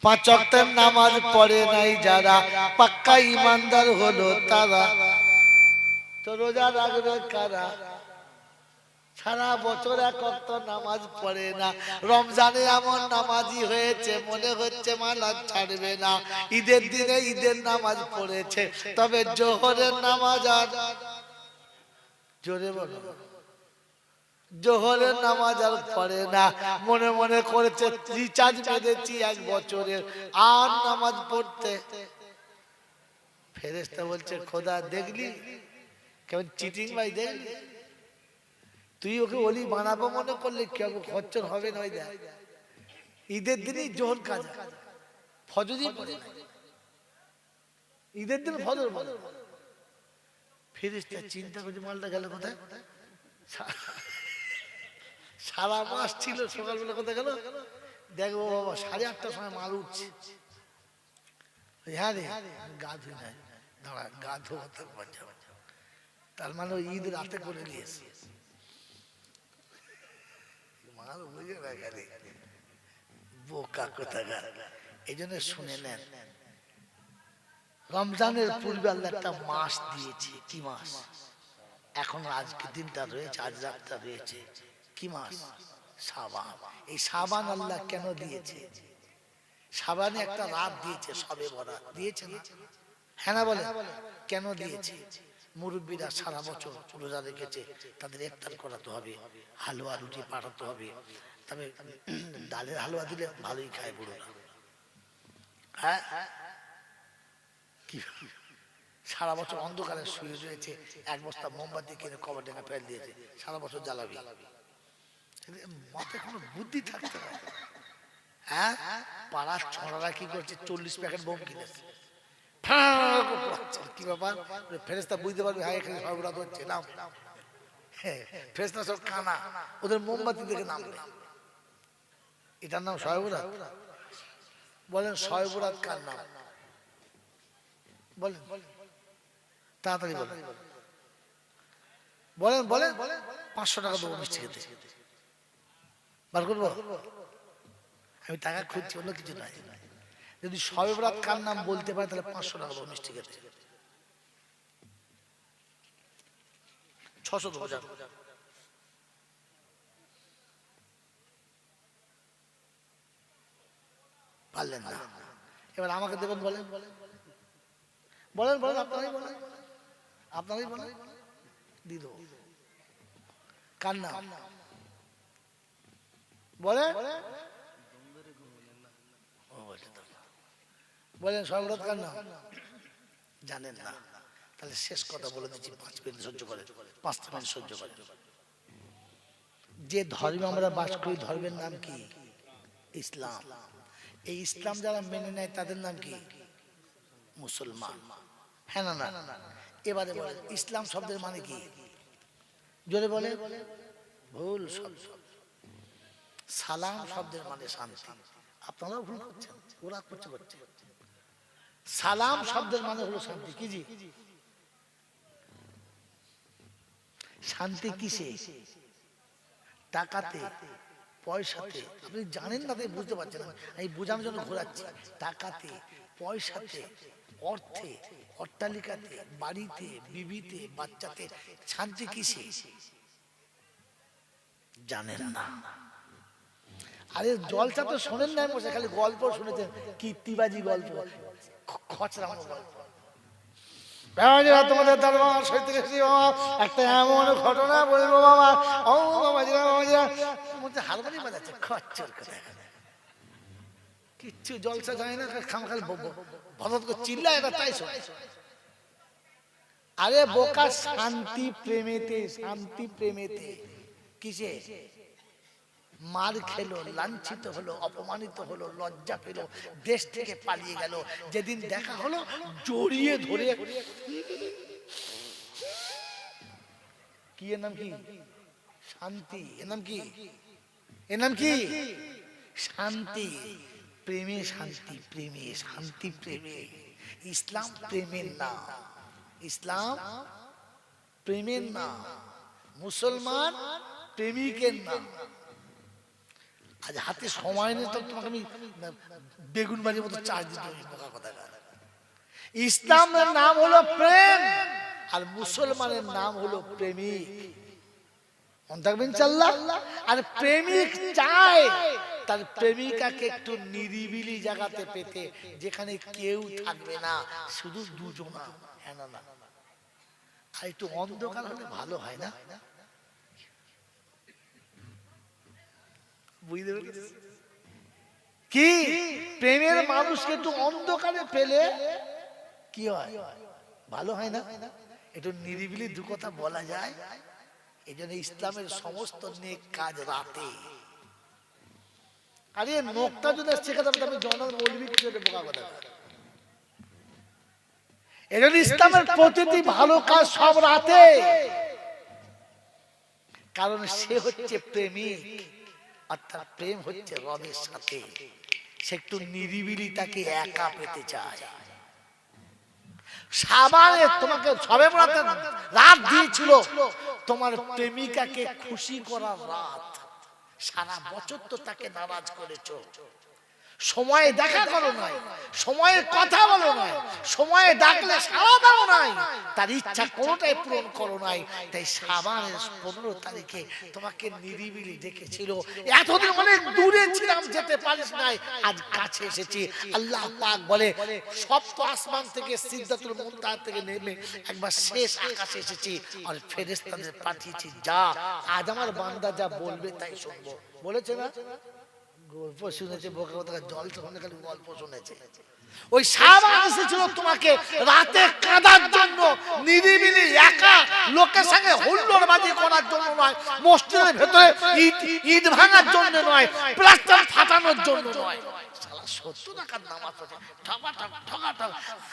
পাঁচ ওয়াক্তের নামাজ পড়ে নাই যারা, পাক্কা ইমানদার হলো তারা। তো রোজা রাখবে কারা? সারা বছর এক ওয়াক্ত নামাজ পড়ে না, রমজানে এমন নামাজি হয়েছে মনে হচ্ছে মানাজ ছাড়বে না। ঈদের দিনে ঈদের নামাজ পড়েছে, তবে জোহরের নামাজ আর জোরে বলো, জোহরের নামাজ আর পড়ে না। মনে মনে করেছে রিচার্জ মেরেছি এক বছরের, আর নামাজ পড়তে। ফেরেশতা বলছে খোদা দেখলি কেমন চিটিং ভাই, দেখলি তুই ওকে ওলি বানাবো মনে করলে কি হবে, খচ্চর হবে না। ঈদের দিনই জোহর কাজা, ফজরই পড়ে না, ঈদের দিন ফজর বলে। ফেরেশতা চিন্তা করছে মালটা গেল কোথায়, সারা মাস ছিল, সকালবেলা কোথায় গেল। দেখবো বাবা 8:30টার সময় মাল উঠছে। হ্যাঁ রে গা ধুই নাই, দাঁড়া গা ধোবো তারপর যাবো। তার মানে ওই ঈদ রাতে করে নিয়েছে, মাল বুঝে না গেলে বোকা কোথাকার। এই জন্য শুনে নেন, রমজানের পূর্বে আল্লাহ একটা মাস দিয়েছে। কি মাস? এখন আজকে দিনটা রয়েছে, আজ রাতটা রয়েছে, কি মাস? শাবান। এই শাবান আল্লাহ কেন দিয়েছে? শাবানে একটা রাত দিয়েছে, সবে বরাত দিয়েছে না? হ্যাঁ না বলে, কেন দিয়েছে? মুরব্বীরা সারা বছর রোজা রেখেছে, তাদের ইফতার করাতে হবে, হালুয়া রুটি পাঠাতে হবে। তবে ডালের হালুয়া দিলে ভালোই খায় বুড়োরা। হ্যাঁ, কি সারা বছর অন্ধকারে শুয়ে রয়েছে, এক বস্তা মোমবাতি কিনে কবর ডেঙ্গা ফেল দিয়েছে, সারা বছর জ্বালাবি। মাথায় কোনো বুদ্ধি থাকতে হবে। হ্যাঁ, পাড়ার ছড়ারা কি করছে, 40 প্যাকেট বোম কিনেছে। কি ব্যাপার? ফেরেশতা বুঝতে পারবে হ্যাঁ এখানে সর্বরাত হচ্ছে, নাম। ফেরেশতা সব কানা, ওদের মোমবাতি দেখে নামবে। এটার নাম সর্বরাত। বলেন সর্বরাত কার নাম? বলেন তাড়াতাড়ি বলেন, বলেন বলেন। 500 টাকা দেবো মিষ্টি খেতে, বার করবো? আমি টাকা খুঁজছি, অন্য কিছু নাই। যদি সর্বরাত কার নাম বলতে পারে তাহলে 500 টাকা দেবো মিষ্টি খেতে। 600 দেবো। পারলেন না, এবার আমাকে দেবেন। বলেন বলেন বলেন, আপনারাই বলেন, আপনারাই বলেন, দিয়ে দেবো। কার নাম বলেন? বলেন সর্বরাত কার নাম? জানেন না? তাহলে শেষ কথা বলে দিচ্ছি, 5 মিনিট সহ্য করে, 5 মিনিট সহ্য করে। যে ধর্মে আমরা বাস করি, ধর্মের নাম কি? ইসলাম। এই ইসলাম যারা মেনে নেয় তাদের নাম কি? মুসলমান। হ্যাঁ না? না। এবারে বলেন ইসলাম শব্দের মানে কি? জোরে বলে। ভুল শব্দ। সালাম শব্দের মানে শান্তি। আপনারাও ভুল করছেন, ওরা করছে। সালাম শব্দের মানে হলো শান্তি। কি জি? শান্তি কিসে? টাকাতে, পয়সাতে। আপনি জানেন না তাই বুঝতে পারছেন না, আমি বোঝানোর জন্য ঘোরাচ্ছি। টাকাতে, পয়সাতে, অর্থে, অট্টালিকাতে, বাড়িতে, বিবিতে, বাচ্চাতে। শান্তি কিসে? জানেন না। আরে জলসা তো শোনেন না, বসে খালি গল্প শুনেছেন, কীর্তিবাজি গল্প, খচরানো গল্প। তোমাদের দরবার সইতে একটা এমন ঘটনা বলবো বাবা। ও বাবাজিরা হারমোনি বাজাচ্ছে, খচ্চর কথা। কিচ্ছু জলসা যায় না, খামখাল ভদত করে চিল্লায়, এটা তাই শোনে। আরে বোকা, শান্তি প্রেমেতে, শান্তি প্রেমেতে। কিসে? মার খেলো, লাঞ্ছিত হলো, অপমানিত হলো, লজ্জা পেল, দেশ থেকে পালিয়ে গেল, যেদিন দেখা হলো জড়িয়ে ধরে। কি এর নাম? কি? শান্তি। এর নাম কি? এর নাম কি? শান্তি। প্রেমে শান্তি, প্রেমে শান্তি, প্রেমে। ইসলাম প্রেমের নাম, ইসলাম প্রেমের নাম, মুসলমান প্রেমিকের নাম। আজ হাতে সময় নেই তো তোমাকে আমি বেগুন বাড়ির মতো চার্জ দিতে হবে। কথা, ইসলামের নাম হলো প্রেম আর মুসলমানের নাম হলো প্রেমিক। আর প্রেমিক চায় তার প্রেমিকাকে একটু নিরিবিলি জায়গাতে পেতে, যেখানে কেউ থাকবে না, শুধু দুজনা। হ্যাঁ না, আর একটু অন্ধকার হলে ভালো হয় না? বুঝতে পেরেছিস কি? প্রেমের মানুষকে একটু অন্ধকারে পেলে কি হয়? ভালো হয় না? একটু নিরিবিলি দু কথা বলা যায়। এই জন্য ইসলামের সমস্ত নেক কাজ রাতে। আরে নোকটা যদি শেখাতে হবে আমি জনগণ বলবি কি করে? বোকা কথা। এই জন্য ইসলামের প্রতিটি ভালো কাজ সব রাতে, কারণ সে হচ্ছে প্রেমিক, অর্থাৎ প্রেম হচ্ছে রবের সাথে। সে একটু নিরিবিলি তাকে একা পেতে চায়। শাবানে তোমাকে সবে বরাতের রাত দিয়েছিল তোমার প্রেমিকাকে খুশি করার রাত। সারা বছর তো তাকে নারাজ করেছো। সময়ে দেখা করো নাই, সময়ে কথা বলো নাই, সময়ে ডাকলে সাড়া দাও নাই, তার ইচ্ছা কোনোটাই পূরণ করো নাই। তাই শাবানের 15 তারিখে তোমাকে নিরিবিলি ডেকেছিল। এতদিন অনেক দূরে ছিলাম, যেতে পারিস নাই, আজ কাছে এসেছি। আল্লাহ পাক বলে সপ্ত আসমান থেকে সিদরাতুল মুনতাহা থেকে নেমে একবার শেষ আকাশে এসেছি আর ফেরেশতাদের পাঠিয়েছি, যা আজ আমার বান্দা যা বলবে তাই শুনবো। বলেছে না? গল্প শুনেছে, বোকা কথা, জল তখন খালি গল্প শুনেছে। ওই শাবান এসেছিল তোমাকে রাতে কাঁদার জন্য, নিরিবিলি একা লোকের সঙ্গে হুল্লোড়বাজি করার জন্য নয়, মসজিদের ভেতরে ঈদ ভাঙার জন্য নয়, প্লাস্টার ফাটানোর জন্য নয়। শালা 70 টাকার নামাজ পড়ে ঠকা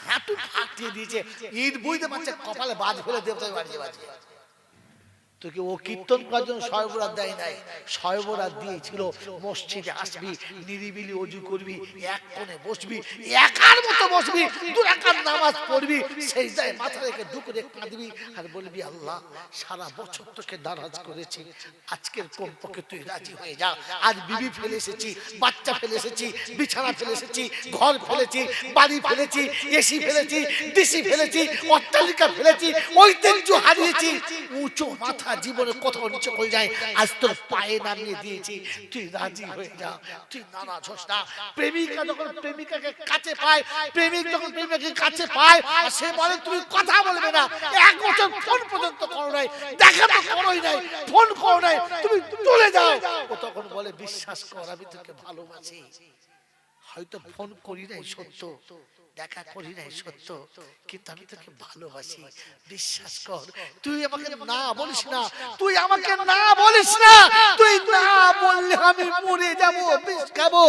হাঁটু ফাটিয়ে দিয়েছে, ঈদ বুঝতে পারছে, কপালে বাজ ফেলে দেবতায় বাড়িয়ে বাজিয়ে। তোকে ও কীর্তন করার জন্য শয়বরাত দেয় নাই, শয়বরাত দিয়েছিল মসজিদে আসবি, নিরিবিলি ওযু করবি, এক কোণে বসবি, একার মতো বসবি, 2 রাকাত নামাজ পড়বি, সেজদায় মাথা রেখে দুকুরে কাঁদবি আর বলবি, আল্লাহ সারা বছর তোকে নারাজ করেছি, আজকের কমপক্ষে তুই রাজি হয়ে যা। আজ বিবি ফেলে এসেছি, বাচ্চা ফেলে এসেছি, বিছানা ফেলে এসেছি, ঘর ফেলেছি, বাড়ি ফেলেছি, এসি ফেলেছি, ডিসি ফেলেছি, অট্টালিকা ফেলেছি, ঐতিহ্য হারিয়েছি, উঁচু মাথা জীবনে কোথাও নিচে হয়ে যায়, আজ তোর পায়ে নামিয়ে দিয়েছি, তুই রাজি হয়ে যা, তুই নারাজ হোস না। প্রেমিকা যখন প্রেমিকাকে কাছে পায়, প্রেমিক যখন প্রেমিকাকে কাছে পায়, সে বলে তুমি কথা বলবে না, 1 বছর ফোন পর্যন্ত করো নাই, দেখা তো করোই নাই, ফোন করো নাই, তুমি চলে যাও। ও তখন বলে, বিশ্বাস কর আমি তোকে ভালোবাসি, হয়তো ফোন করি নাই সত্য, দেখা করি নাই সত্য, কিন্তু আমি তোকে ভালোবাসি, বিশ্বাস কর। তুই আমাকে না বলিস না, তুই আমাকে না বলিস না, তুই না বললে আমি মরে যাব, বিষ খাবো,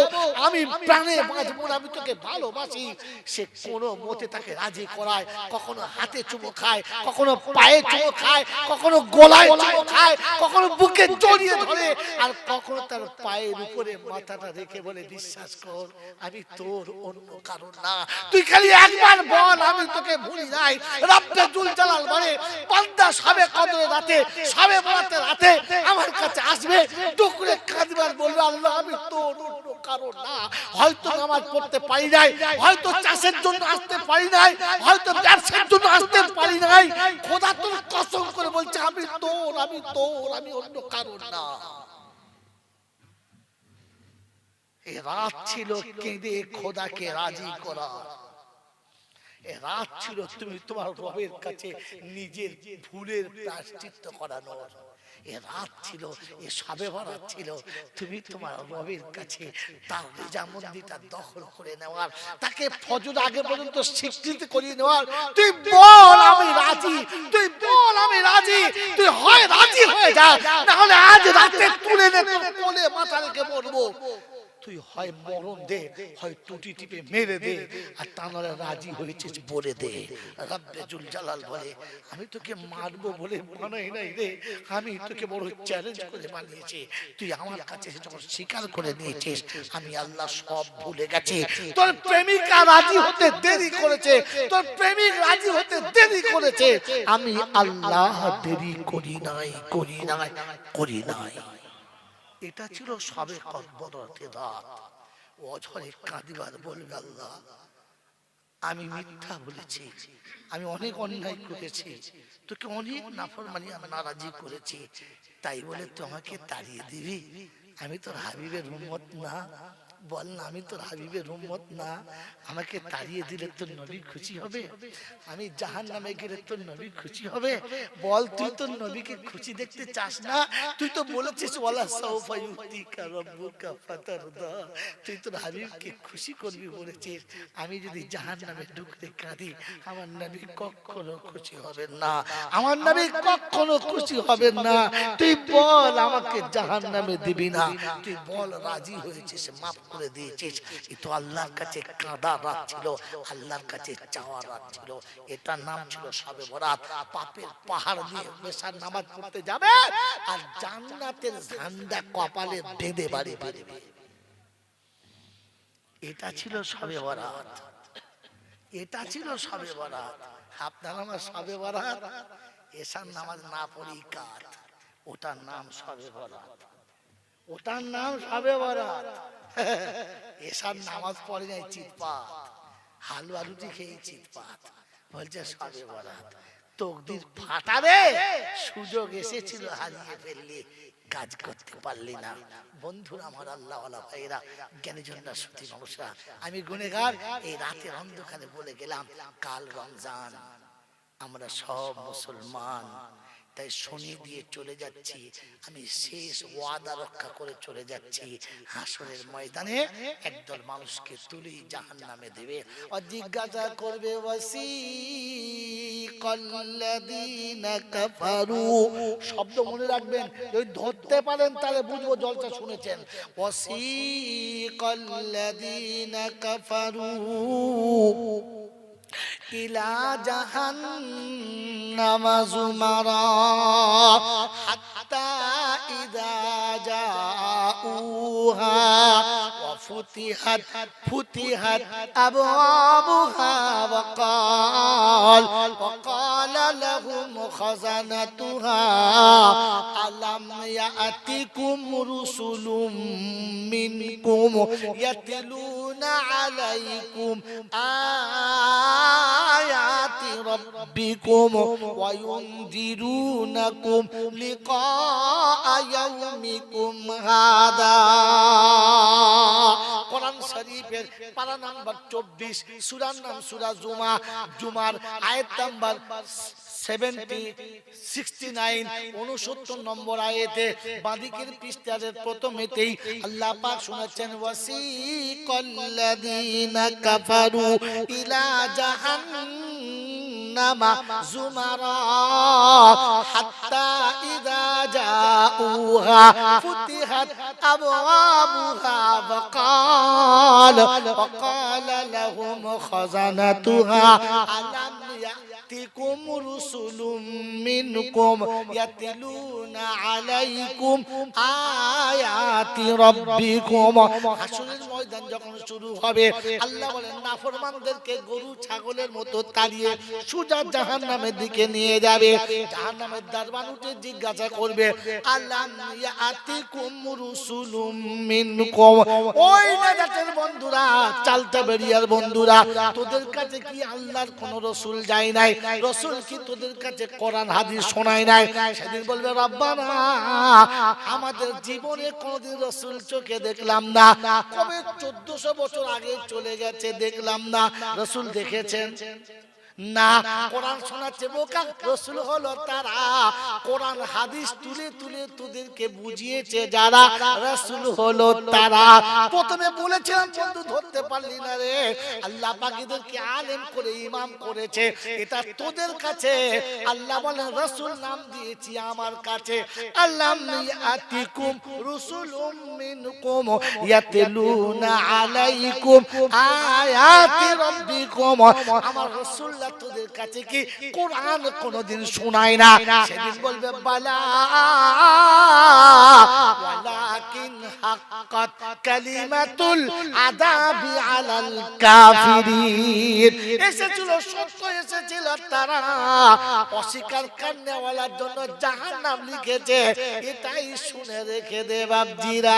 আমি প্রাণে বাঁচবো না, আমি তোকে ভালোবাসি। সে কোনো মতে তাকে রাজি করায়, কখনো হাতে চুমো খায়, কখনো পায়ে চুমো খায়, কখনো গলায় চুমো খায়, কখনো বুকে জড়িয়ে ধরে, আর কখনো তার পায়ের উপরে মাথাটা রেখে বলে, বিশ্বাস কর আমি তোর, অন্য কারণ না। তুই খালি একবার বল আমি তোকে ভুলি নাই। রব্বে জুল জালাল বলে, বান্দা সবে কদরে রাতে, সবে বরাতে রাতে আমার কাছে আসবে, টুকরে কাঁদবে আর বলবে, আল্লাহ আমি তোর, অন্য কারণ না। হয়তো নামাজ পড়তে পারি নাই, হয়তো চাষের জন্য আসতে পারি নাই, হয়তো ব্যবসার জন্য আসতে পারি নাই, খোদা তোর কসম করে বলছে আমি তোর, আমি তোর, আমি অন্য কারণ না। এই রাত ছিল কেঁদে খোদাকে রাজি করা, এই রাত ছিল তুমি তোমার রবের কাছে নিজের ভুলের প্রায়শ্চিত্ত করানোর, এ রাত ছিল, এ শবে বরাত ছিল তুমি তোমার রবের কাছে তার রেজামন্দিটা দখল করে নেওয়ার, তাকে ফজর আগে পর্যন্ত স্বীকৃতি করিয়ে নেওয়ার। তুই বল আমি রাজি, তুই বল আমি রাজি, তুই হয় রাজি হয়ে যা, না হলে আজ রাতে তুলে নে তোর কোলে মাথা রেখে মরবো। তুই হয় মরণ দে, হয় টুটি টিপে মেরে দে, আর তা নাহলে রাজি হয়েছিস বলে দে। রব্বে জুল জালাল বলে, আমি তোকে মারবো বলে বানাই নাই রে, আমি তোকে বড় চ্যালেঞ্জ করে বানিয়েছি। তুই আমার কাছে যখন স্বীকার করে নিয়েছিস আমি আল্লাহ সব ভুলে গেছি। তোর প্রেমিকা রাজি হতে দেরি করেছে, তোর প্রেমিক রাজি হতে দেরি করেছে, আমি আল্লাহ দেরি করি নাই, করি নাই, করি নাই। এটা ছিল সবে বরাতের রাত। অঝরে কাঁদিবার বলবে, আল্লাহ আমি মিথ্যা বলেছি, আমি অনেক অন্যায় করেছি, তোকে অনেক নাফরমানি আর নারাজি করেছি, তাই বলে তোমাকে তাড়িয়ে দিবি? আমি তোর হাবিবের উম্মত না? বল না, আমি তোর হাবিবের উম্মত না? আমাকে তাড়িয়ে দিলে তোর নবী খুশি হবে? আমি জাহান্নামে গেলে তোর নবী খুশি হবে? বল, তুই তোর নবীকে খুশি দেখতে চাস না? তুই তো বলেছিস ওয়ালা সাউফা ইউতিকা রাব্বুকা ফাতারদা, তুই তোর হাবিবকে খুশি করবি বলেছিস। আমি যদি জাহান্নামে ঢুকতে কাঁদি, আমার নবী কখনো খুশি হবেন না, আমার নবী কখনো খুশি হবেন না। তুই বল, আমাকে জাহান্নামে দিবি না? তুই বল, রাজি হয়েছিস, মাফ করে দিয়েছিস। এ তো আল্লাহর কাছে কাঁদা রাত ছিল, আল্লাহর কাছে চাওয়া রাত ছিল। এটার নাম ছিল শবে বরাত। পাপের পাহাড় দিয়ে মেশার নামাজ পড়তে যাবে আর জান্নাতের ঝান্ডা কপালে বেঁধে বাড়ি বাড়বে। এটা ছিল শবে বরাত, এটা ছিল শবে বরাত। আপনার আমার শবে বরাত, এশার নামাজ না পড়ি কাত, ওটার নাম শবে বরাত, ওটার নাম শবে বরাত। এশার নামাজ পড়ে নাই চিৎপাত, হালুয়া রুটি খেয়ে চিৎপাত, বলছে শবে বরাত। তকদির ফাটাবে, সুযোগ এসেছিল, হারিয়ে ফেললি, কাজ করতে পারলি না। বন্ধুরা আমার, আল্লাহ ওয়ালা ভাইরা, জ্ঞানীজনরা, শ্রুতি মানুষরা, আমি গুনেগার। এই রাতের অন্ধকারে বলে গেলাম কাল রমজান, আমরা সব মুসলমান, তাই শনি দিয়ে চলে যাচ্ছি। আমি শেষ ওয়াদা রক্ষা করে চলে যাচ্ছি। হাসরের ময়দানে একদল মানুষকে তুলি জাহান্নামে দেবে, আর জিজ্ঞাসা করবে ওয়াসিকাল্লাযীনা কাফারু। শব্দ মনে রাখবেন, যদি ধরতে পারেন তাহলে বুঝবো জলসা শুনেছেন। ওয়াসিকাল্লাযীনা কাফারু ইলা জাহান্নামা যুমারা হাত্তা ইযা জাউহা ওয়া ফুতিহাত আবওয়াবুহা ওয়া ক্বালা লাহুম খাযানাতুহা আলাম ইয়াতিকুম রুসুলুম মিনকুম ইয়াতলুনা আলাইকুম আয়াতি রাব্বিকুম ওয়া ইউনযিরুনাকুম লিকা ইয়াউমিকুম হাদা। কোরআন শরীফের পারা নাম্বার 24, সূরার নাম সূরা জুমা, জুমার আয়াত নাম্বার 69 নম্বর আয়াতে বাদিকের পৃষ্ঠার প্রথমেতেই আল্লাহ পাক শোনাচ্ছেন ওয়াসিকাল্লাযীনা কাফারু ইলা জাহান্নামা যুমারা হাত্তা ইযা জাউহা ফুতিহাত আবওয়াবুহা ওয়া ক্বালা লাহুম খাযানাতুহা আলাম ইয়াতিকুম রুসুলুম মিনকুম ইয়াতলুনা আলাইকুম আয়াতি রাব্বিকুম। হাসরের ময়দান যখন শুরু হবে, আল্লাহ বলেন নাফরমানদেরকে গরু ছাগলের মতো তাড়িয়ে সোজা জাহান্নামের দিকে নিয়ে যাবে। জাহান্নামের দরবার উঠে জিজ্ঞাসা করবে আলাম ইয়াতিকুম রুসুলুম মিনকুম, ওই নাজাতের বন্ধুরা, চালতা বেরিয়ার বন্ধুরা, তোদের কাছে কি আল্লাহর কোন রাসূল যায় নাই? রাসূল কি তোদের কাছে কোরআন হাদিস শোনায় নাই? সেদিন বলবে রব্বানা, আমাদের জীবনে কোনদিন রাসূল চোখে দেখলাম না, কবে 1400 বছর আগে চলে গেছে, দেখলাম না। রাসূল দেখেছেন না? কোরআন শোনাচ্ছে বোকা। রাসূল হলো তারা কোরআন হাদিস তুলে তুলে তোদেরকে বুঝিয়েছে যারা, রাসূল হলো তারা। প্রথমে বলেছিলাম বন্ধু, ধরতে পারলি না রে, আল্লাহ পাক এদেরকে আলেম করে ইমাম করেছে, এটা তোদের কাছে। আল্লাহ বলেন রাসূল নাম দিয়েছি আমার কাছে। আল্লাম ইয়াতিকুম রুসুলুম মিনকুম ইয়াতলুনা আলাইকুম আয়াতি রাব্বিকুম, আমার রাসূল রাসূলুল্লাহ তোদের কাছে কি কোরআন কোনদিন শোনায় না? সেদিন বলবে বালা ওয়ালাকিন হাক্কাত কালিমাতুল আযাবি আলাল কাফিরিন। এসেছিল সত্য, এসেছিল তারা অস্বীকার করনেওয়ালার জন্য জাহান্নাম লিখেছে। এটাই শুনে রেখে দে বাপজিরা,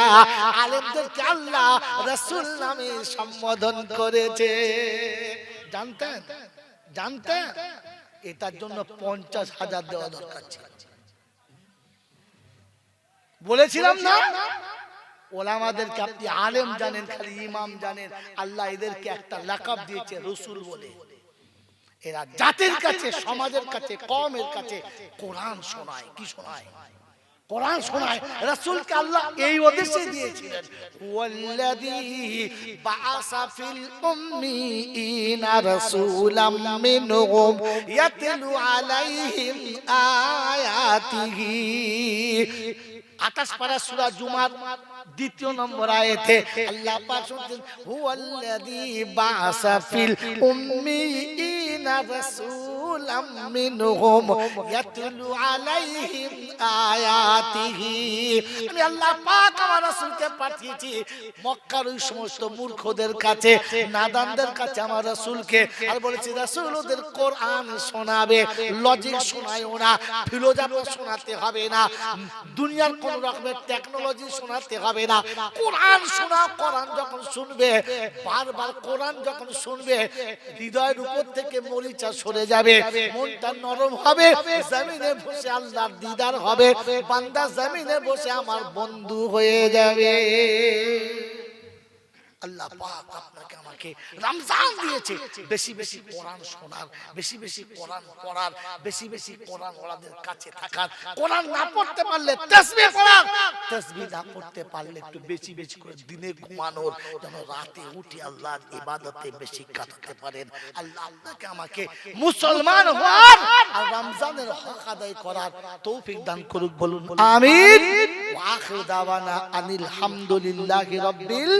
আলেমদেরকে আল্লাহ রাসূল নামে সম্বোধন করেছে। জানতেন? জানতেন? এটার জন্য 50,000 দেওয়া দরকার ছিল। বলেছিলাম না ওলামাদেরকে আপনি আলেম জানেন, খালি ইমাম জানেন। আল্লাহ এদেরকে একটা লাকাব দিয়েছে রাসূল বলে। এরা জাতির কাছে, সমাজের কাছে, কওমের কাছে কোরআন শোনায়। কি শোনায়? কোরআন শোনায়। রাসূলকে আল্লাহ এই উদ্দেশ্যে দিয়েছিলেন, ওয়াল্লাযী বাআসা ফিল উম্মিয়িনা রাসূলাম মিনহুম ইয়াতলু আলাইহিম আয়াতিহি। 28 পারা সূরা জুমার 2 নম্বর আয়াতে আল্লাহ পাক বলেন, হুয়াল্লাযী বাআসা ফিল উম্মিয়িনা রাসূলাম মিনহুম ইয়াতলু আলাইহিম আয়াতিহি। আমি আল্লাহ পাক আমার রাসূলকে পাঠিয়েছি মক্কার ওই সমস্ত মূর্খদের কাছে, নাদানদের কাছে আমার রাসূলকে, আর বলেছি রাসূল ওদের কোরআন শোনাবে। লজিক শোনায়ও না, ফিলোসফি শোনাতে হবে না, দুনিয়ার কোন রকমের টেকনোলজি শোনাতে হবে না। কোরআন শোনা। কোরআন যখন শুনবে, বারবার কোরআন যখন শুনবে, হৃদয়ের উপর থেকে মরিচা সরে যাবে, মনটা নরম হবে, জমিনে বসে আল্লাহর দিদার হবে, বান্দা জমিনে বসে আমার বন্ধু হয়ে যাবে। আল্লাহ পাক আপনাকে আমাকে রমজান দিয়েছে বেশি বেশি কোরআন শোনার, বেশি বেশি কোরআন পড়ার, বেশি বেশি কোরআন ওয়ালাদের কাছে থাকার। কোরআন না পড়তে পারলে তাসবিহ পড়ার, তাসবিহ না পড়তে পারলে একটু বেশি বেশি করে দিনে ঘুমানোর, যেন রাতে উঠে আল্লাহর ইবাদতে বেশি কাটাতে পারেন। আল্লাহ আপনাকে আমাকে মুসলমান হওয়ার আর রমজানের হক আদায় করার তৌফিক দান করুক, বলুন আমিন। ওয়া আখিরু দাওয়ানা আনিল হামদুলিল্লাহি রাব্বিল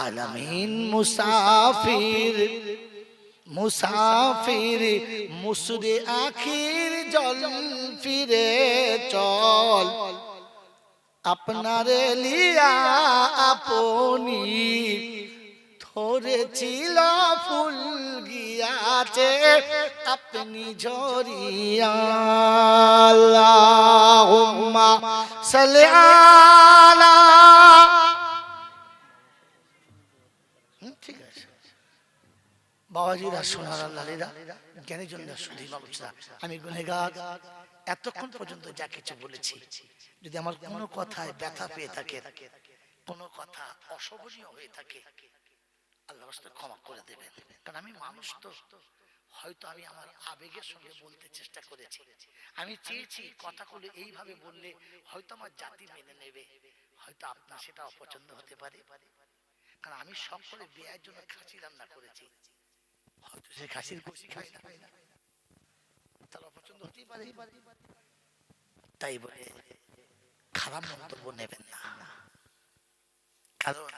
আলামিন। মুসাফির মুসাফির মুসরে আখির জল ফিরে চল, আপনারে লিয়া আপনি ধরেছিল ফুল গিয়াছে আপনি ঝরিয়া। আল্লাহুম্মা সাল্লি আলা। ঠিক আছে বাবাজিরা, সোনার আল্লাহরা, জ্ঞানী জন্য শুধু মানুষরা, আমি গুনেহগার। এতক্ষণ পর্যন্ত যা কিছু বলেছি, যদি আমার কোনো কথায় ব্যথা পেয়ে থাকে, কোনো কথা অশোভনীয় হয়ে থাকে, আল্লাহ রাস্তায় ক্ষমা করে দেবেন। কারণ আমি মানুষ তো, হয়তো আমি আমার আবেগের সঙ্গে বলতে চেষ্টা করেছি। আমি চেয়েছি কথাগুলো এইভাবে বললে হয়তো আমার জাতি মেনে নেবে, হয়তো আপনার সেটা অপছন্দ হতে পারে। কারণ আমি সকলে বিয়ের জন্য খাসি রান্না করেছি, হয়তো সে খাসির গোশত খায় না, তার অপছন্দ হতেই পারে। তাই বলে খারাপ মন্তব্য নেবেন না, কারণ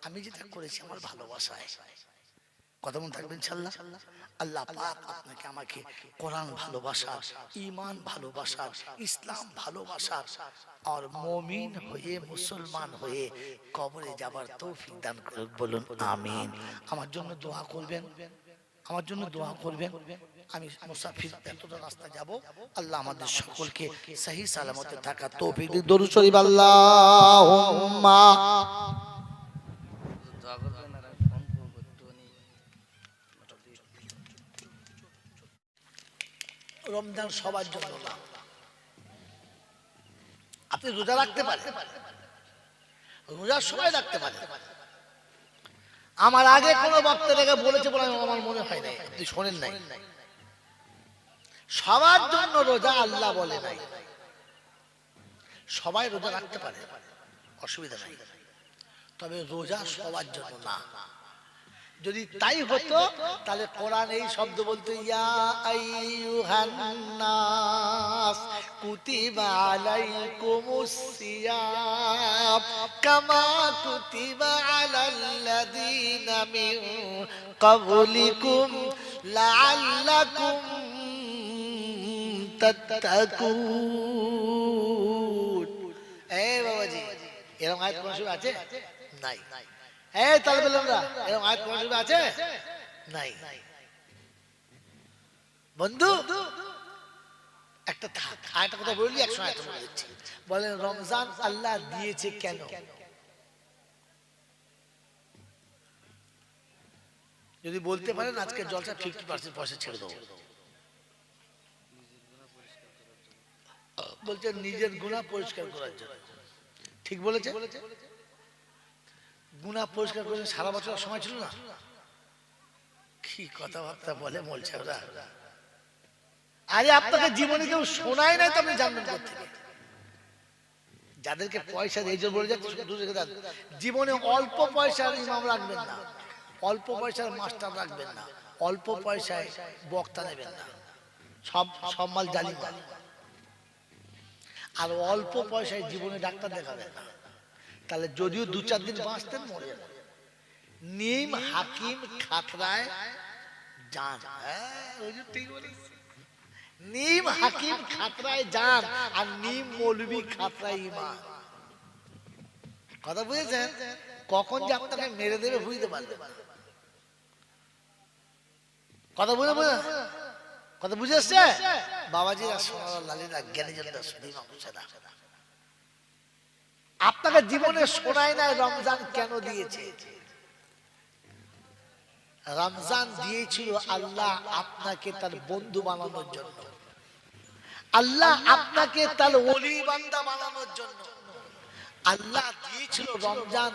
আমি যেটা করেছি আমার ভালোবাসায়। কথা মনে থাকবেন ইনশাআল্লাহ। আল্লাহ পাক আপনাকে আমাকে কোরআন ভালোবাসার, ঈমান ভালোবাসার, ইসলাম ভালোবাসার আর মুমিন হয়ে, মুসলমান হয়ে কবরে যাবার তৌফিক দান করুক, বলুন আমিন। আমার জন্য দোয়া করবেন, আমার জন্য দোয়া করবেন। আমি মুসাফির, এতটা রাস্তা যাব, আল্লাহ আমাদের সকলকে সহি সালামতে থাকা তৌফিক দিন। দরুদ শরীফ আল্লাহুম্মা। রমজান সবার জন্য না। আপনি রোজা রাখতে পারেন, রোজার সময় রাখতে পারেন। আমার আগে কোন বক্তাকে বলেছে বলে আমার মনে হয় নাই, আপনি শোনেন নাই। সবার জন্য রোজা আল্লাহ বলে নাই, সবাই রোজা রাখতে পারে, অসুবিধা নাই। তবে রোজা সবার জন্য না। যদি তাই হতো তাহলে কোরআন এই শব্দ বলতো, ইয়া আইয়ুহান নাস কুতিবা আলাইকুমুস সিয়াম কামা কুতিবা আলাল্লাযীনা মিন ক্বাবলিকুম লাআল্লাকুম তাত্তাকুন। এই বাবাজি, এরকম আয়াত কোন সূরা আছে? নাই। এই তালেবে ইলমরা, এরকম আয়াত কোন সূরা আছে? নাই। বন্ধু একটা থাক, আয়াতটা কথা বললি একশো আয়াত বলে দিচ্ছি। বলেন রমজান আল্লাহ দিয়েছে কেন? যদি বলতে পারেন আজকে জলসা 50% পয়সা ছেড়ে দেবো। বলছে নিজের গুনাহ পরিষ্কার করার জন্য। ঠিক বলেছে? গুনাহ পরিষ্কার করে সারা বছর সময় ছিল না? কি কথাবার্তা বলে বলছে ওরা। আরে আপনাকে জীবনে কেউ শোনায় নাই তো আপনি জানবেন কোথা থেকে? যাদেরকে পয়সা দিয়ে বলে যাচ্ছে জীবনে অল্প পয়সার ইমাম রাখবেন না, অল্প পয়সার মাস্টার রাখবেন না, অল্প পয়সায় বক্তা নেবেন না, সব মাল জালি মাল। আর অল্প পয়সায় জীবনে ডাক্তার দেখাবেন না, তাহলে যদিও 2-4 দিন বাঁচতেন মরে যাবেন। নিম হাকিম খাতরায় জান। ঠিক বলেছি, নিম হাকিম খাতরায় জান আর নিম মৌলবি খাতরায় ঈমান। কথা বুঝেছেন? কখন যে আপনাকে মেরে দেবে বুঝতে পারবেন না। কথা বুঝে কথা বুঝে আসছে বাবাজিরা, সোনার লালিরা, জ্ঞানীজনরা, সুধী মানুষেরা। আপনাকে জীবনে শোনায় নাই রমজান কেন দিয়েছে? রমজান দিয়েছিল আল্লাহ আপনাকে তার বন্ধু বানানোর জন্য, আল্লাহ আপনাকে তার ওলি বান্দা বানানোর জন্য। আল্লাহ দিয়েছিল রমজান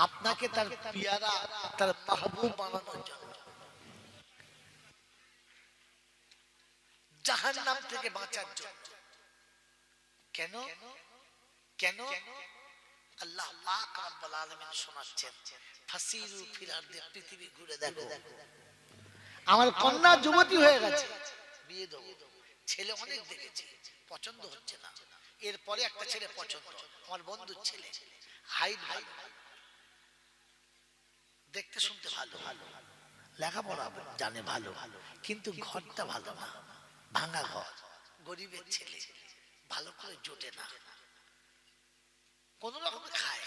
আপনাকে তার পিয়ারা, তার মাহবুব বানানোর জন্য, জাহান্নাম থেকে বাঁচার জন্য। কেন কেন? আল্লাহ পাক রব্বুল আলামিন শোনাচ্ছেন, ফাসিরু ফিল আরদি, পৃথিবী ঘুরে দেখো। আমার কন্যা যুবতী হয়ে গেছে, বিয়ে দেবো, ছেলে অনেক দেখেছি, পছন্দ হচ্ছে না। এরপরে একটা ছেলে পছন্দ, আমার বন্ধুর ছেলে, হাইট ভালো, দেখতে শুনতে ভালো, লেখাপড়া জানে ভালো, কিন্তু ঘরটা ভালো না, ভাঙা ঘর, গরিবের ছেলে, ভালো করে জোটে না, কোন রকমে খায়।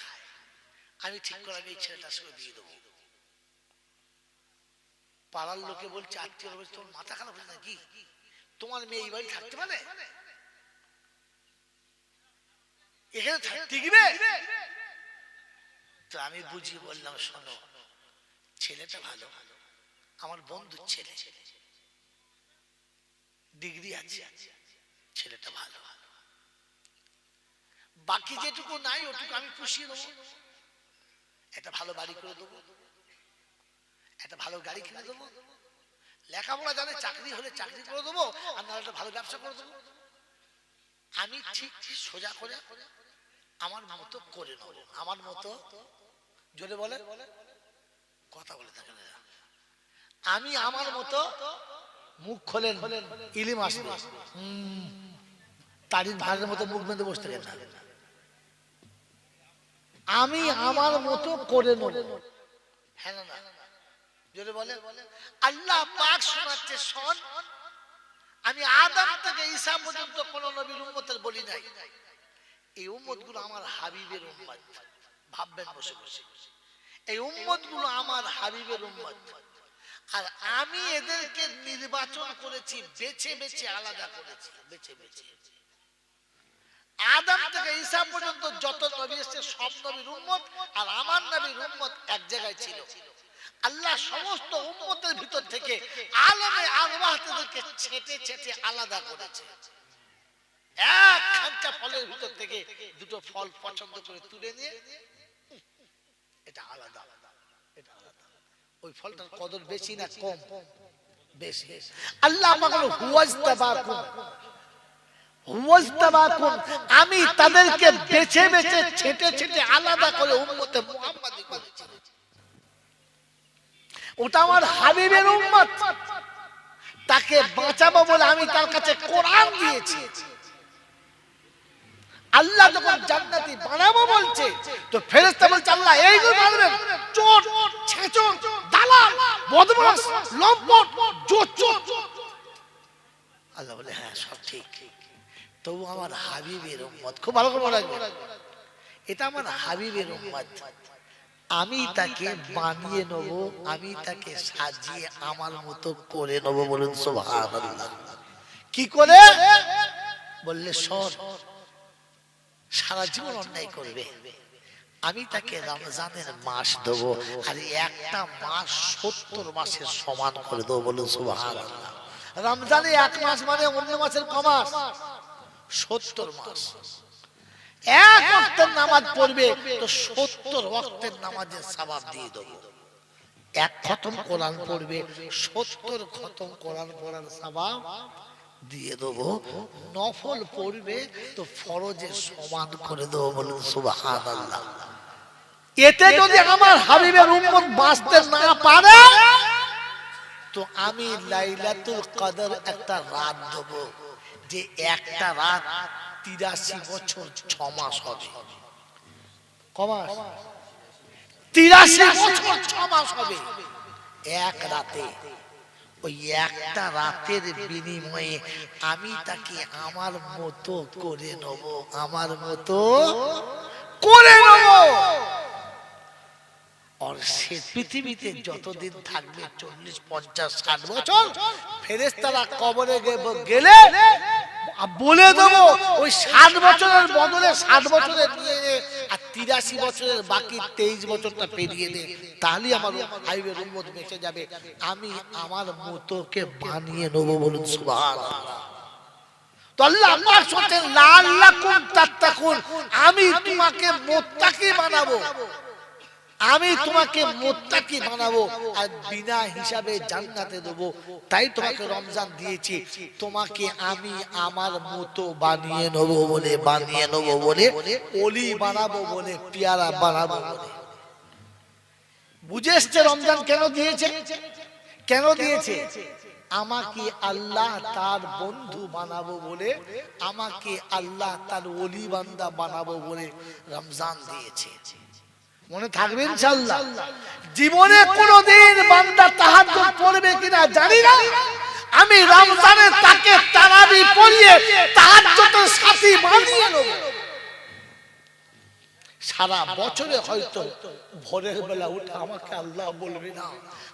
আমি ঠিক করে এই ছেলেটার সঙ্গে বিয়ে দেবো। পাড়ার লোকে বলছে, আত্মীয় বলছে, তোমার মাথা খারাপ হয়েছে নাকি? তোমার মেয়ে এই বাড়ি থাকতে পারে? এখানে থাকতে গিয়ে তো আমি বুঝিয়ে বললাম, শোনো, ছেলেটা ভালো, আমার বন্ধুর ছেলে, ডিগ্রি আছে, ছেলেটা ভালো, বাকি যেটুকু নাই ওটুকু আমি পুষিয়ে দেবো। একটা ভালো বাড়ি করে দেবো, একটা ভালো গাড়ি কিনে দেবো, লেখাপড়া জানে, চাকরি হলে চাকরি করে দেবো, আর না একটা ভালো ব্যবসা করে দেবো। আমি ঠিক সোজা করে আমার মতো করে নেব, আমার মতো। জোরে বলে, কথা বলে থাকেন, আমি আমার মতো মুখ খোলেন, ইলিম আসবে, তারিখ ভাগের মতো মুখ বেঁধে বসতে থাকেন না। আমি আমার মতো করে নেব, হ্যাঁ না? জোরে বলে, আল্লাহ পাক শোনাচ্ছে, শোন, আমি আদম থেকে ঈসা পর্যন্ত কোন নবীর উম্মতের বলি নাই। এই উম্মত গুলো আমার হাবিবের উম্মত। ভাববেন বসে বসে, এই উম্মত গুলো আমার হাবিবের উম্মত, আর আমি এদেরকে নির্বাচন করেছি, বেছে বেছে আলাদা করেছি, বেছে বেছে। আদম থেকে ঈসা পর্যন্ত যত নবী এসেছে সব নবীর উম্মত, আর আমার নবীর উম্মত এক জায়গায় ছিল। আল্লাহ সমস্ত উম্মতের ভিতর থেকে আলমে আরওয়াহদেরকে ছেটে ছেটে আলাদা করেছে। এক খাঁচা ফলের ভিতর থেকে দুটো ফল পছন্দ করে তুলে নিয়ে, এটা আলাদা, এটা আলাদা। ওই ফলটার কদর বেশি না কম? বেশি। আল্লাহ আমাকে হুয়াজতাবাকুম, হুয়াজতাবাকুম, আমি তাদেরকে বেছে বেছে ছেটে ছেটে আলাদা করে উম্মতে মুহাম্মাদি করেছি। ওটা আমার হাবিবের উম্মত, তাকে বাঁচাবো বলে আমি তার কাছে কোরআন দিয়েছি। আল্লাহ যখন জান্নাতি বানাবো বলছে, তো ফেরেশতা বলছে, আল্লাহ এইগুলো বানাবেন চোর, ছেচর, দালাল, বদমাশ, লম্পট, তবু আমার হাবিবের উম্মত। খুব ভালো করে রাখবেন, এটা আমার হাবিবের উম্মত। আমি তাকে বানিয়ে নেব, আমি তাকে সাজিয়ে আমার মতো করে নেব। বলুন সুবহানাল্লাহ। কি করে? বললে শোন, সারা জীবন অন্যায় করবে, আমি তাকে রমজানের মাস দেবো, আর একটা মাস 70 মাসের সমান করে দেবো। বলুন সুবহানাল্লাহ। রমজানে এক মাস মানে অন্য মাসের কমাস 70 মাস। এক ওয়াক্তের নামাজ পড়বে তো 70 ওয়াক্তের নামাজের সওয়াব দিয়ে দেবো। এক খতম কোরআন পড়বে 70 খতম কোরআন পড়ার সওয়াব দিয়ে দেবো। নফল পড়বে তো ফরজের সমান করে দেবো। বলুন সুবহানাল্লাহ। এতে যদি আমার হাবিবের উম্মত বাঁচতে না পারে তো আমি লাইলাতুল কদর একটা রাত দেব, যে একটা রাত 83 বছর 6 মাস হবে। কমাস 83 বছর 6 মাস হবে এক রাতে। ওই একটা রাতের বিনিময়ে আমি তাকে আমার মতো করে নেব, আমার মতো করে নেব। আর সে পৃথিবীতে যতদিন থাকবে 40, 50, 60 বছর, ফেরেশতারা কবরে গেলে বলে দেবো ওই 60 বছরের বদলে 60 বছরের নিয়ে নে, আর 83 বছরের বাকি 23 বছরটা পেরিয়ে দে, তাহলেই আমার হাবিবের উম্মত বেঁচে যাবে। আমি আমার মতোকে বানিয়ে নেব। বলুন সুবহানাল্লাহ। তো আল্লাহ পাক বলেন লাআল্লাকুম তাত্তাকুন, আমি তোমাকে মুত্তাকি বানাবো, আমি তোমাকে মুত্তাকি বানাবো, আর বিনা হিসাবে জান্নাতে দেবো। তাই তোমাকে রমজান দিয়েছি, তোমাকে আমি আমার মতো বানিয়ে নেবো বলে, বানিয়ে নেবো বলে, ওলি বানাবো বলে, পেয়ারা বানাবো বলে। বুঝে এসছে রমজান কেন দিয়েছে? কেন দিয়েছে? আমাকে আল্লাহ তার বন্ধু বানাবো বলে, আমাকে আল্লাহ তার ওলি বান্দা বানাবো বলে রমজান দিয়েছে। মনে থাকবে ইনশাআল্লাহ। জীবনে কোনদিন বান্দা তাহাজ্জুদ পড়বে কিনা জানি না, আমি রমজানে তাকে তারাবি পড়িয়ে তাহাজ্জুদের সাথী বানিয়ে নেব। সারা বছরে হয়তো ভোরের বেলা উঠে আমাকে আল্লাহ বলবে না,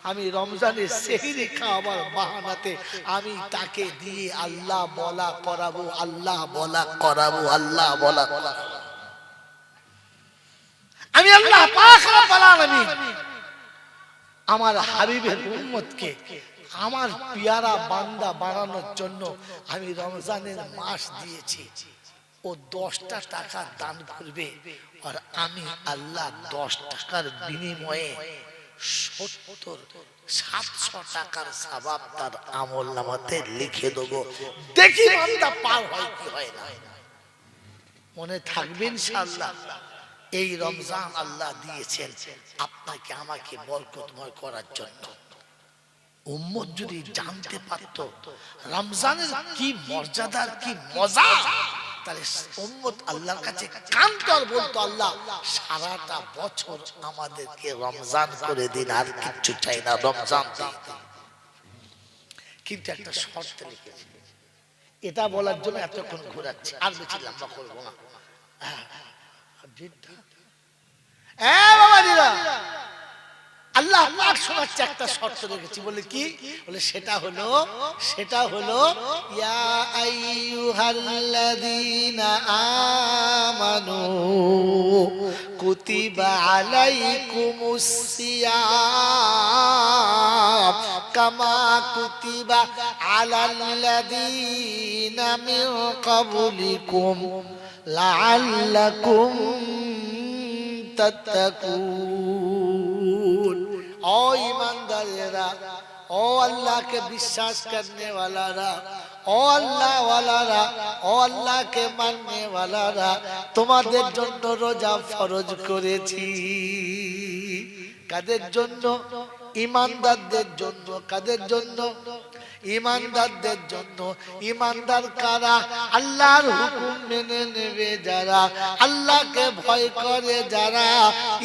আমি রমজানের সেহরি খাওয়ার বাহানাতে আমি তাকে দিয়ে আল্লাহ বলা করাবো, আল্লাহ বলা করাবো, আল্লাহ বলা করাবো। আমি আল্লাহ পাক রব্বুল আলামিন আমার হাবিবের উম্মতকে আমার পেয়ারা বান্দা বানানোর জন্য আমি রমজানের মাস দিয়েছি। ও 10টা টাকা দান করবে, আর আমি আল্লাহ 10 টাকার বিনিময়ে 700 টাকার সওয়াব তার আমলনামাতে লিখে দেবো। দেখি বান্দা পার হয় কি হয় না। মনে থাকবে ইনশাআল্লাহ। এই রমজান আল্লাহ দিয়েছেন আপনাকে আমাকে বরকতময় করার জন্য। উম্মত যদি জানতে পারত রমজানের কি মর্যাদা, কি মজা, তাহলে উম্মত আল্লাহর কাছে কাঁদতো আর বলতো, আল্লাহ সারাটা বছর আমাদেরকে রমজান করে দিন, আর কিচ্ছু চাই না, রমজান দিন। কিন্তু একটা শর্ত লিখেছে, এটা বলার জন্য এতক্ষণ ঘোরাচ্ছে, আর বেশি লম্বা করবো না। আল্লাহ পাক শোনাচ্ছে একটা শর্ত রেখেছি, বলে কি? বলে সেটা হলো ইয়া আইয়ুহাল্লাযীনা আমানু কুতিবা আলাইকুমুস সিয়াম কামা কুতিবা আলাল্লাযীনা মিন ক্বাবলিকুম লাআল্লাকুম তাত্তাকুন। ও ईमानदारेरा, ओ अल्लाह के विश्वास करने वालारा, ओ अल्लाह वालारा, ओ अल्लाह के मानने वालारा, তোমাদের জন্য রোজা ফরজ করেছি। কাদের জন্য? ঈমানদারদের জন্য। কাদের জন্য? ঈমানদারদের জন্য। ঈমানদার কারা? আল্লাহর হুকুম মেনে নেবে যারা, আল্লাহকে ভয় করে যারা,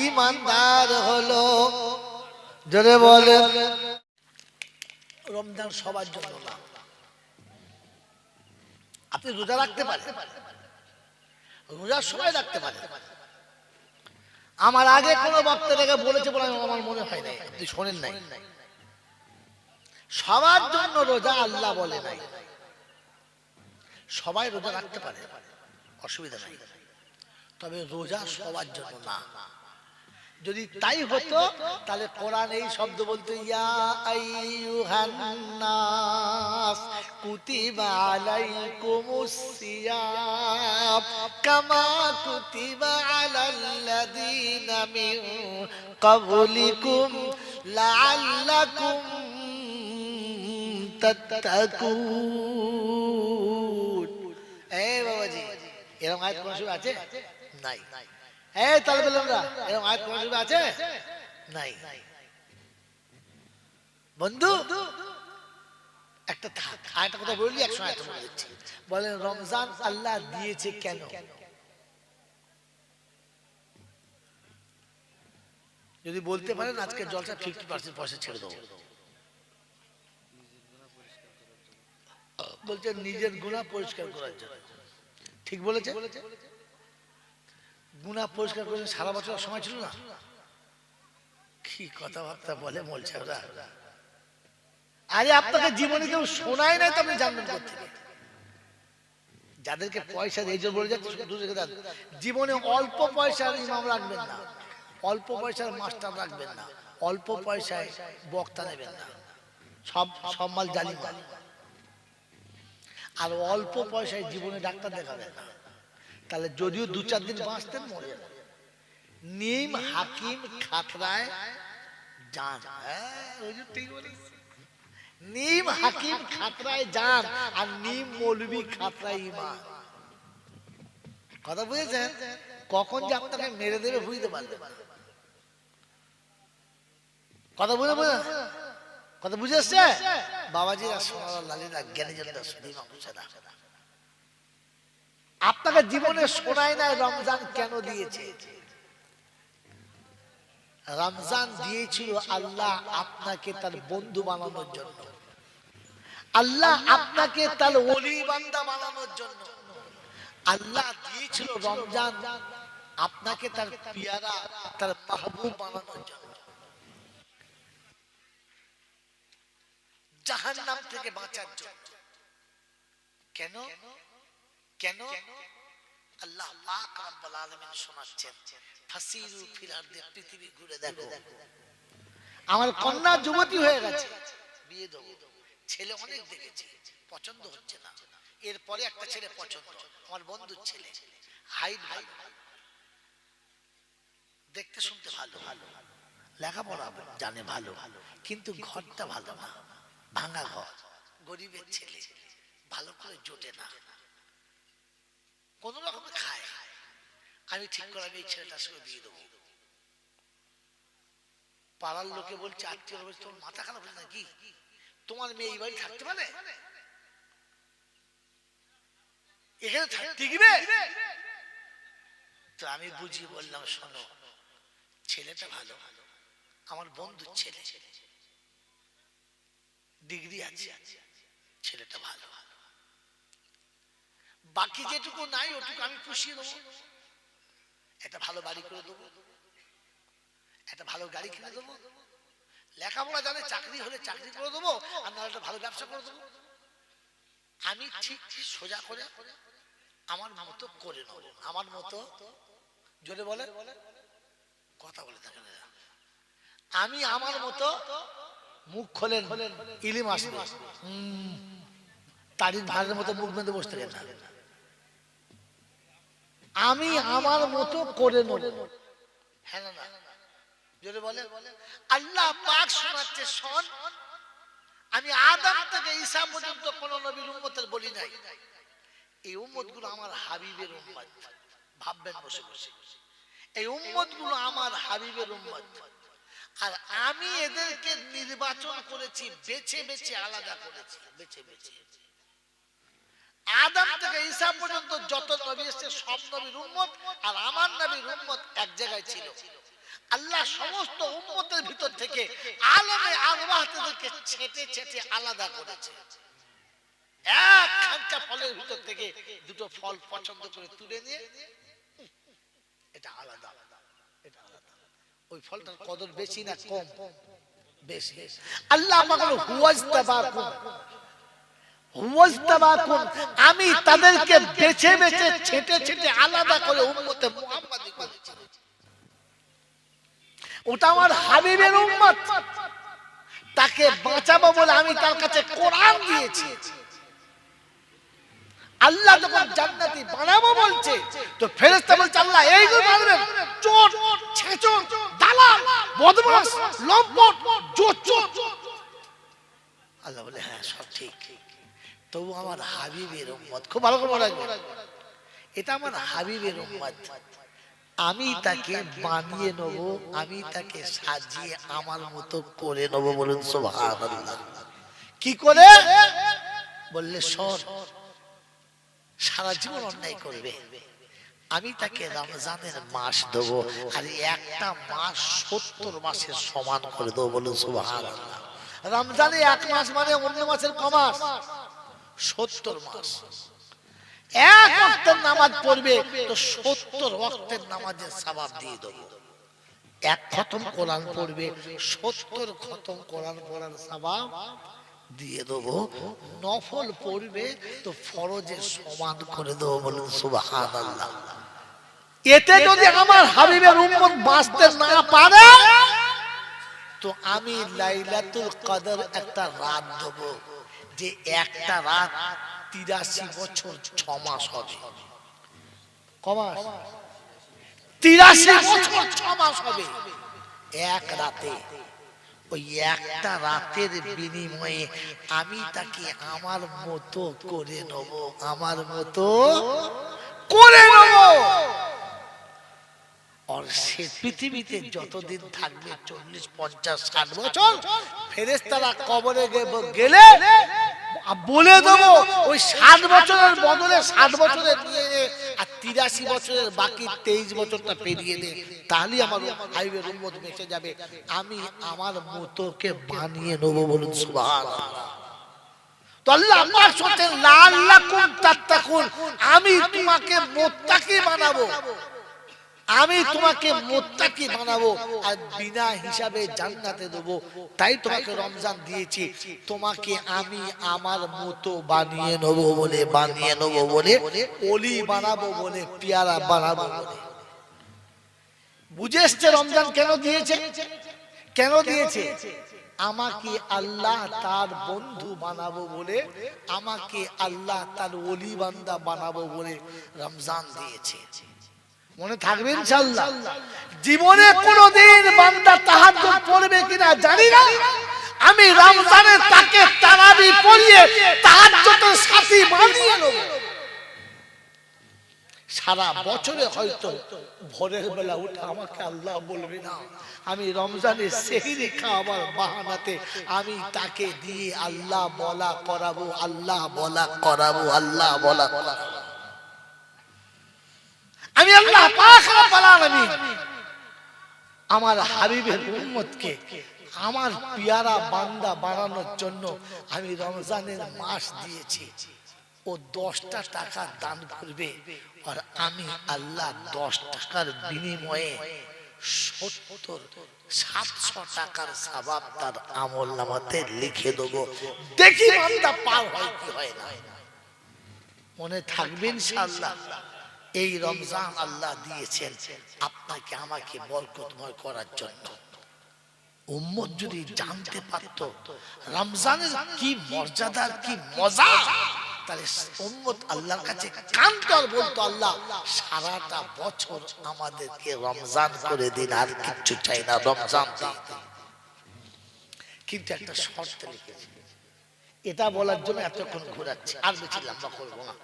ঈমানদার হলো। জোরে বলেন। রমজান সবার জন্য না, আপনি রোজা রাখতে পারেন, রোজার সময় রাখতে পারেন। আমার আগে কোনো বক্তা থেকে বলেছে বলে আমার মনে হয় নাই, আপনি শোনেন নাই। সবার জন্য রোজা আল্লাহ বলে নাই, সবাই রোজা রাখতে পারে, অসুবিধা নাই, তবে রোজা সবার জন্য না। যদি তাই হতো তাহলে কোরআন এই শব্দ বলতো, ইয়া আইয়ুহান নাস কুতিবা আলাইকুমুস সিয়াম কামা কুতিবা আলাল্লাযীনা মিন ক্বাবলিকুম লাআল্লাকুম তাত্তাকুন। এই বাবাজি, এরকম আয়াত কোন সূরা আছে? নাই। এই তাহলে বললাম না, এরকম আয়াত কোন সূরা আছে? নাই। বন্ধু একটা আয়াতের কথা বললি, একশো আয়াত বলে দিচ্ছি। বলেন রমজান আল্লাহ দিয়েছে কেন? যদি বলতে পারেন আজকে জলসা 50% পয়সা ছেড়ে দেবো। বলছে নিজের গুনাহ পরিষ্কার করার জন্য। ঠিক বলেছে? গুনাহ পরিষ্কার করে সারা বছর সময় ছিল না? কি কথাবার্তা বলে বলছে ওরা। আরে আপনাকে জীবনে কেউ শোনায় নাই তো আপনি জানবেন কোথেকে? যাদেরকে পয়সা এই জন্য বলে যাচ্ছে জীবনে অল্প পয়সার ইমাম রাখবেন না, অল্প পয়সার মাস্টার রাখবেন না, অল্প পয়সায় বক্তা নেবেন না, সব মাল জালি মাল। আর অল্প পয়সায় জীবনে ডাক্তার দেখাবেন না, তাহলে যদিও 2-4 দিন বাঁচতেন মরে যাবেন। নিম হাকিম খাতরায় জান। নিম হাকিম খাতরায় জান আর নিম মৌলবি খাতরায় ঈমান। কথা বুঝেছেন? কখন যে আপনাকে মেরে দেবে বুঝতে পারবেন। কথা বুঝে কথা বুঝে আসছে বাবাজিরা, সোনার লালিরা, জ্ঞানীজনরা, সুধীমা মুর্শিদা। আপনাকে জীবনে শোনায় নাই রমজান কেন দিয়েছে। রমজান দিয়েছিল আল্লাহ আপনাকে তার বন্ধু বানানোর জন্য, আল্লাহ আপনাকে তার ওলি বান্দা বানানোর জন্য। আল্লাহ দিয়েছিল রমজান আপনাকে তার পিয়ারা, তার মাহবুব বানানোর জন্য, জাহান্নাম থেকে বাঁচার জন্য। কেন কেন আল্লাহ পাক রব্বুল আলামিন শোনাচ্ছেন, ফাসিরু ফিল আরদি, পৃথিবী ঘুরে দেখো। আমার কন্যা যুবতী হয়ে গেছে, বিয়ে দেব, ছেলে অনেক দেখেছি, পছন্দ হচ্ছে না। এরপরে একটা ছেলে পছন্দ, আমার বন্ধুর ছেলে, হাইট ভালো, দেখতে শুনতে ভালো, লেখাপড়া জানে ভালো, কিন্তু ঘরটা ভালো না, ভাঙা ঘর, গরিবের ছেলে, ভালো করে জোটে না, কোন রকমে খায়। আমি ঠিক করে এই ছেলেটার সঙ্গে বিয়ে দেবো। পাড়ার লোকে বলছে, আত্মীয় বলছে, তোর মাথা খারাপ হয়েছে নাকি? তোমার মেয়ে এই বাড়ি থাকতে পারে? এখানে থাকতে গিয়ে তো আমি বুঝিয়ে বললাম, শোনো, ছেলেটা ভালো, আমার বন্ধুর ছেলে, ডিগ্রি আছে, ছেলেটা ভালো, বাকি যেটুকু নাই ওটুকু আমি পুষিয়ে দেবো। একটা ভালো বাড়ি করে দেবো, একটা ভালো গাড়ি কিনে দেবো, লেখাপড়া জানে, চাকরি হলে চাকরি করে দেবো, আর না একটা ভালো ব্যবসা করে দেবো। আমি ঠিক সোজা করে আমার মতো করে নেবো, আমার মতো। জোরে বলে কথা বলে থাকেন, আমি আমার মতো মুখ খোলেন, ইলিম আসবে, তারিখ ভাগের মতো মুখ বেঁধে বসতে গেল না। আমি আমার মতো করে নেব, হ্যাঁ না? জোরে বলে আল্লাহ পাক শোনাচ্ছে, শোন, আমি আদম থেকে ঈসা পর্যন্ত কোন নবীর উম্মতের বলি নাই। এই উম্মত গুলো আমার হাবিবের উম্মত। ভাববেন বসে বসে, এই উম্মত গুলো আমার হাবিবের উম্মত, আর আমি এদেরকে নির্বাচন করেছি, বেছে বেছে আলাদা করেছি, বেছে বেছে। আদম থেকে ঈসা পর্যন্ত যত নবী এসেছে সব নবীর উম্মত, আর আমার নবীর উম্মত এক জায়গায় ছিল। আল্লাহ সমস্ত উম্মতের ভিতর থেকে আলমে আরওয়াহদেরকে ছেটে ছেটে আলাদা করেছে। এক খাঁচা ফলের ভিতর থেকে দুটো ফল পছন্দ করে তুলে নিয়ে এটা আলাদা, এটা আলাদা। ওই ফলটার কদর বেশি না কম? বেশি। আল্লাহ আমাকে হুয়াজতাবাকুম, হুয়াজতাবাকুম, আমি তাদেরকে বেছে বেছে ছেটে ছেটে আলাদা করে উম্মতে মুহাম্মাদি করেছি। ওটা আমার হাবিবের উম্মত, তাকে বাঁচাবো বলে আমি তার কাছে কোরআন দিয়েছি। আল্লাহ যখন জান্নাতি বানাবো বলছে তো ফেরেশতা বলছে আল্লাহ এইগুলো বানাবেন চোর, ছেচর, দালাল, বদমাশ, লম্পট, জোচ্চোর। আল্লাহ বলে হ্যাঁ সব ঠিক, তবু আমার হাবিবের উম্মত। খুব ভালো করে মনে রাখবেন, এটা আমার হাবিবের উম্মত, আমি তাকে বানিয়ে নেব, আমি তাকে সাজিয়ে আমার মতো করে নেব। বলুন সুবহানাল্লাহ। কি করে? বললে শোন, সারা জীবন অন্যায় করবে, আমি তাকে রমজানের মাস দেবো, আর একটা মাস 70 মাসের সমান করে দেবো। বলুন সুবহানাল্লাহ। রমজানে এক মাস মানে অন্য মাসের ক মাস? 70 মাস। এক ওয়াক্তের নামাজ পড়বে তো 70 ওয়াক্তের নামাজের সওয়াব দিয়ে দেবো। এক খতম কোরআন পড়বে 70 খতম কোরআন পড়ার সওয়াব দিয়ে দেবো। নফল পড়বে তো ফরজের সমান করে দেবো। বলুন সুবহানাল্লাহ। এতে যদি আমার হাবিবের উম্মত বাঁচতে না পারে তো আমি লাইলাতুল কদর একটা রাত দেবো, যে একটা রাত 83 বছর 6 মাস হবে। ক মাস? 83 বছর 6 মাস হবে এক রাতে। ওই একটা রাতের বিনিময়ে আমি তাকে আমার মতো করে নেব, আমার মতো করে নেব। আর সে পৃথিবীতে যতদিন থাকবে 40, 50, 60 বছর, ফেরেশতারা কবরে গেলে বলে দেবো ওই 60 বছরের বদলে 60 বছরের নিয়ে আর 83 বছরের বাকি 23 বছরটা পেরিয়ে দে, তাহলেই আমার হাবিবের উম্মত বেঁচে যাবে। আমি আমার মতোকে বানিয়ে নেব। বলুন সুবহানাল্লাহ। তো আল্লাহ পাক বলেন লাআল্লাকুম তাত্তাকুন, আমি তোমাকে মুত্তাকি বানাবো, আমি তোমাকে মুত্তাকি বানাবো আর বিনা হিসাবে জান্নাতে দেব। তাই তোমাকে রমজান দিয়েছি, তোমাকে আমি আমার মতো বানিয়ে নেব বলে, বানিয়ে নেব বলে, ওলি বানাবো বলে, পেয়ারা বানাবো বলে। বুঝে এসছে রমজান কেন দিয়েছে? কেন দিয়েছে? আমাকে আল্লাহ তার বন্ধু বানাবো বলে, আমাকে আল্লাহ তার ওলি বান্দা বানাবো বলে রমজান দিয়েছে। মনে থাকবে ইনশাআল্লাহ। জীবনে কোনদিন বান্দা তাহাজ্জুদ পড়বে কিনা জানি না, আমি রমজানে তাকে তারাবি পড়িয়ে তাহাজ্জুদের সাথী বানিয়ে নেব। সারা বছরে হয়তো ভোরের বেলা উঠে আমাকে আল্লাহ বলবে না, আমি রমজানে সেহরি খাওয়ার বাহানাতে আমি তাকে দিয়ে আল্লাহ বলা করাবো, আল্লাহ বলা করাবো, আল্লাহ বলা করাবো। আমি আল্লাহ পাক রব্বুল আলামিন আমার হাবিবের উম্মতকে আমার পেয়ারা বান্দা বানানোর জন্য আমি রমজানের মাস দিয়েছি। ও 10টা টাকা দান করবে আর আমি আল্লাহ 10 টাকার বিনিময়ে 700 টাকার সওয়াব তার আমলনামাতে লিখে দেবো। দেখি বান্দা পার হয় কি হয় না। মনে থাকবে ইনশাআল্লাহ। এই রমজান আল্লাহ দিয়েছেন আপনাকে আমাকে বরকতময় করার জন্য। উম্মত যদি জানতে পারত রমজানের কি মর্যাদা, কি মজা, তাহলে উম্মত আল্লাহর কাছে কাঁদতো আর বলতো আল্লাহ সারাটা বছর আমাদেরকে রমজান করে দিন, আর কিচ্ছু চাই না, রমজান দিন। কিন্তু একটা শর্ত লিখেছে, এটা বলার জন্য এতক্ষণ ঘোরাচ্ছি, আর বেশি লম্বা করবো না।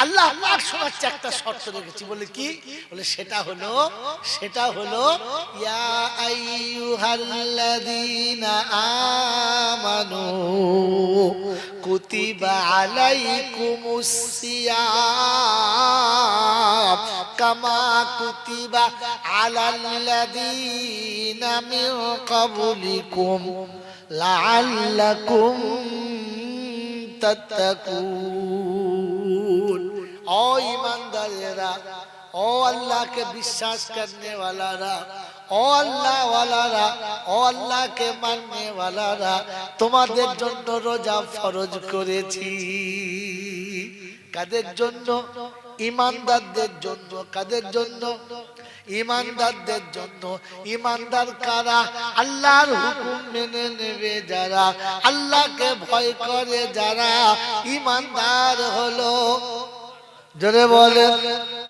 আল্লাহ পাক শোনাচ্ছে একটা শর্ত রেখেছি। বলে কি? বলে সেটা হলো ইয়া আইয়ুহাল্লাযীনা আমানু কুতিবা আলাইকুমুস সিয়াম কামা কুতিবা আলাল্লাযীনা মিন ক্বাবলিকুম লাআল্লাকুম তাত্তাকুন। ও ঈমানদারেরা, ও আল্লাহকে বিশ্বাস করনে वालाরা, ও আল্লাহ ওয়ালারা, ও আল্লাহকে মাননে वालाরা, তোমাদের জন্য রোজা ফরজ করেছি। কাদের জন্য? ঈমানদারদের জন্য। কাদের জন্য? ঈমানদারদের জন্য। ঈমানদার কারা? আল্লাহর হুকুম মেনে নেবে যারা, আল্লাহকে ভয় করে যারা, ঈমানদার হলো। জোরে বলেন।